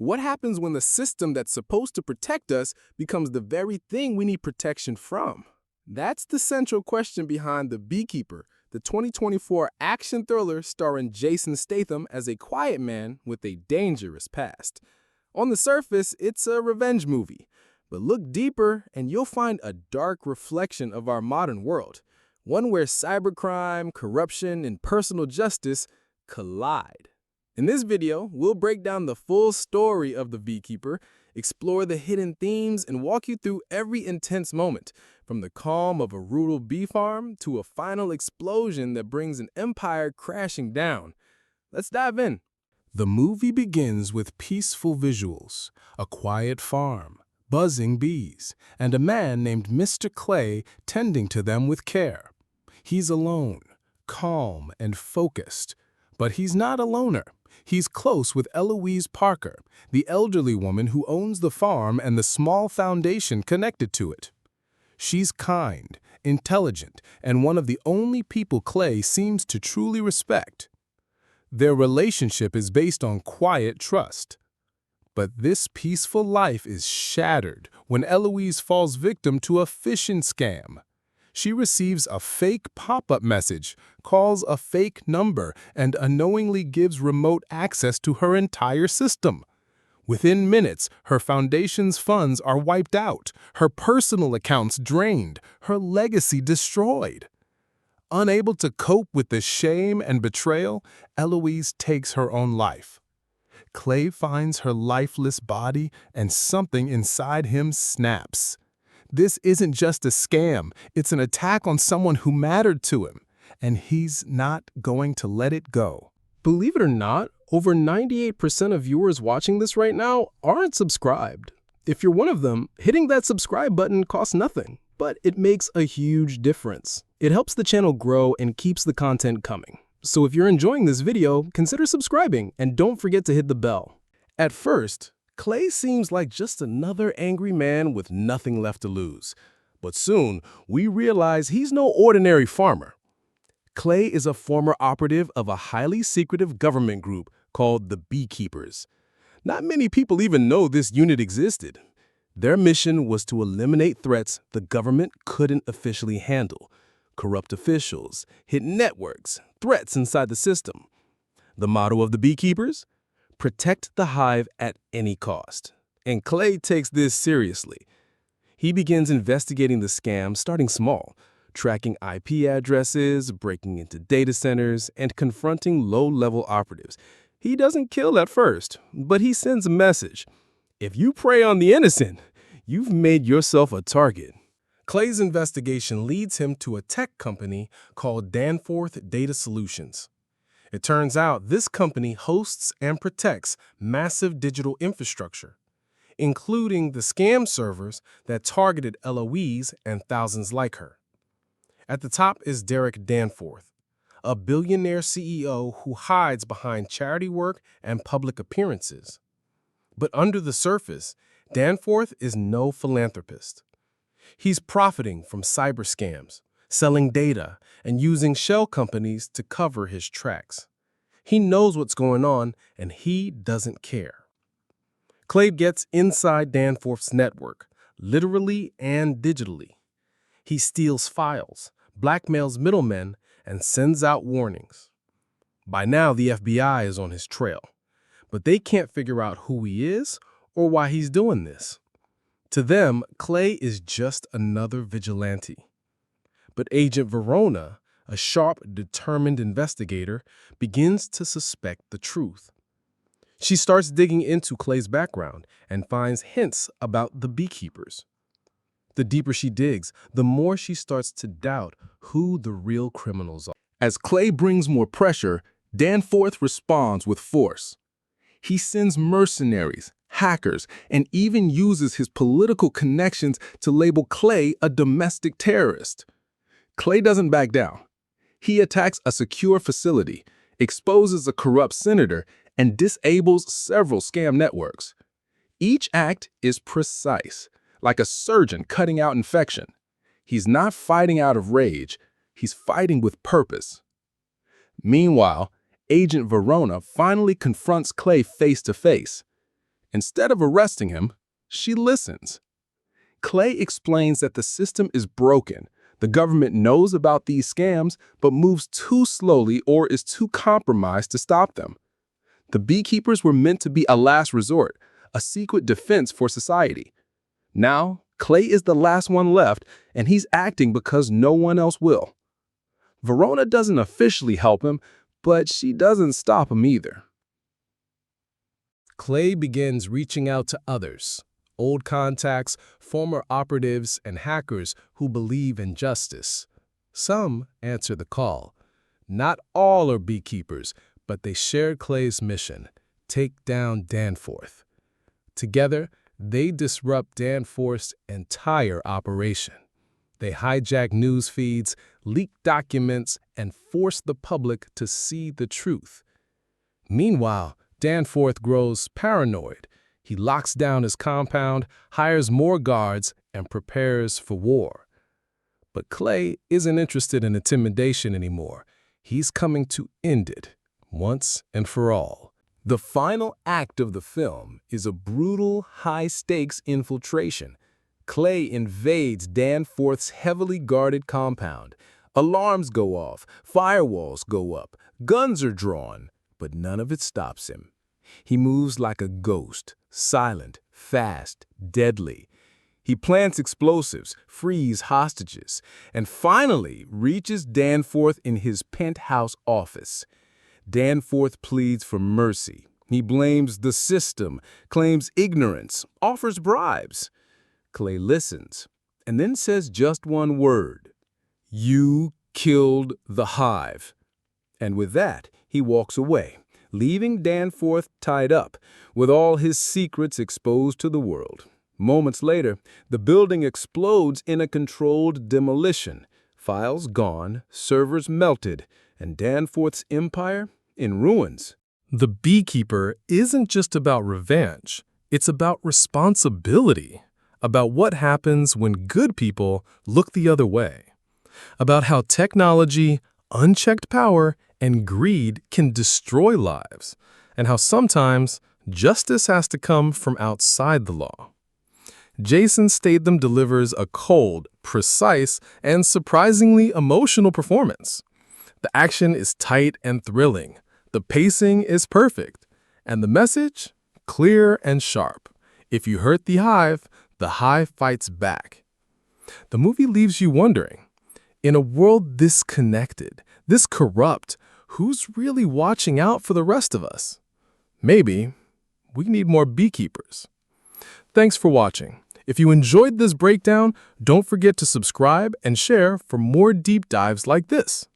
What happens when the system that's supposed to protect us becomes the very thing we need protection from? That's the central question behind The Beekeeper, the 2024 action thriller starring Jason Statham as a quiet man with a dangerous past. On the surface, it's a revenge movie, but look deeper and you'll find a dark reflection of our modern world, one where cybercrime, corruption, and personal justice collide. In this video, we'll break down the full story of The Beekeeper, explore the hidden themes, and walk you through every intense moment, from the calm of a rural bee farm to a final explosion that brings an empire crashing down. Let's dive in. The movie begins with peaceful visuals, a quiet farm, buzzing bees, and a man named Mr. Clay tending to them with care. He's alone, calm and focused, but he's not a loner. He's close with Eloise Parker, the elderly woman who owns the farm and the small foundation connected to it. She's kind, intelligent, and one of the only people Clay seems to truly respect. Their relationship is based on quiet trust. But this peaceful life is shattered when Eloise falls victim to a phishing scam. She receives a fake pop-up message, calls a fake number, and unknowingly gives remote access to her entire system. Within minutes, her foundation's funds are wiped out, her personal accounts drained, her legacy destroyed. Unable to cope with the shame and betrayal, Eloise takes her own life. Clay finds her lifeless body, and something inside him snaps. This isn't just a scam, it's an attack on someone who mattered to him, and he's not going to let it go. Believe it or not, over 98% of viewers watching this right now aren't subscribed. If you're one of them, hitting that subscribe button costs nothing, but it makes a huge difference. It helps the channel grow and keeps the content coming. So if you're enjoying this video, consider subscribing and don't forget to hit the bell. At first, Clay seems like just another angry man with nothing left to lose. But soon, we realize he's no ordinary farmer. Clay is a former operative of a highly secretive government group called the Beekeepers. Not many people even know this unit existed. Their mission was to eliminate threats the government couldn't officially handle: corrupt officials, hidden networks, threats inside the system. The motto of the Beekeepers? Protect the hive at any cost. And Clay takes this seriously. He begins investigating the scam, starting small, tracking IP addresses, breaking into data centers, and confronting low-level operatives. He doesn't kill at first, but he sends a message. If you prey on the innocent, you've made yourself a target. Clay's investigation leads him to a tech company called Danforth Data Solutions. It turns out this company hosts and protects massive digital infrastructure, including the scam servers that targeted Eloise and thousands like her. At the top is Derek Danforth, a billionaire CEO who hides behind charity work and public appearances. But under the surface, Danforth is no philanthropist. He's profiting from cyber scams, selling data, and using shell companies to cover his tracks. He knows what's going on, and he doesn't care. Clay gets inside Danforth's network, literally and digitally. He steals files, blackmails middlemen, and sends out warnings. By now, the FBI is on his trail, but they can't figure out who he is or why he's doing this. To them, Clay is just another vigilante. But Agent Verona, a sharp, determined investigator, begins to suspect the truth. She starts digging into Clay's background and finds hints about the Beekeepers. The deeper she digs, the more she starts to doubt who the real criminals are. As Clay brings more pressure, Danforth responds with force. He sends mercenaries, hackers, and even uses his political connections to label Clay a domestic terrorist. Clay doesn't back down. He attacks a secure facility, exposes a corrupt senator, and disables several scam networks. Each act is precise, like a surgeon cutting out infection. He's not fighting out of rage, he's fighting with purpose. Meanwhile, Agent Verona finally confronts Clay face to face. Instead of arresting him, she listens. Clay explains that the system is broken. The government knows about these scams, but moves too slowly or is too compromised to stop them. The beekeepers were meant to be a last resort, a secret defense for society. Now, Clay is the last one left, and he's acting because no one else will. Verona doesn't officially help him, but she doesn't stop him either. Clay begins reaching out to others, old contacts, former operatives, and hackers who believe in justice. Some answer the call. Not all are beekeepers, but they share Clay's mission: take down Danforth. Together, they disrupt Danforth's entire operation. They hijack news feeds, leak documents, and force the public to see the truth. Meanwhile, Danforth grows paranoid. He locks down his compound, hires more guards, and prepares for war. But Clay isn't interested in intimidation anymore. He's coming to end it, once and for all. The final act of the film is a brutal, high-stakes infiltration. Clay invades Danforth's heavily guarded compound. Alarms go off, firewalls go up, guns are drawn, but none of it stops him. He moves like a ghost, silent, fast, deadly. He plants explosives, frees hostages, and finally reaches Danforth in his penthouse office. Danforth pleads for mercy. He blames the system, claims ignorance, offers bribes. Clay listens, and then says just one word: "You killed the hive." And with that, he walks away, leaving Danforth tied up, with all his secrets exposed to the world. Moments later, the building explodes in a controlled demolition. Files gone, servers melted, and Danforth's empire in ruins. The Beekeeper isn't just about revenge. It's about responsibility, about what happens when good people look the other way, about how technology, unchecked power, and greed can destroy lives, and how sometimes justice has to come from outside the law. Jason Statham delivers a cold, precise, and surprisingly emotional performance. The action is tight and thrilling, the pacing is perfect, and the message, clear and sharp. If you hurt the hive fights back. The movie leaves you wondering, in a world this connected, this corrupt, who's really watching out for the rest of us? Maybe we need more beekeepers. Thanks for watching. If you enjoyed this breakdown, don't forget to subscribe and share for more deep dives like this.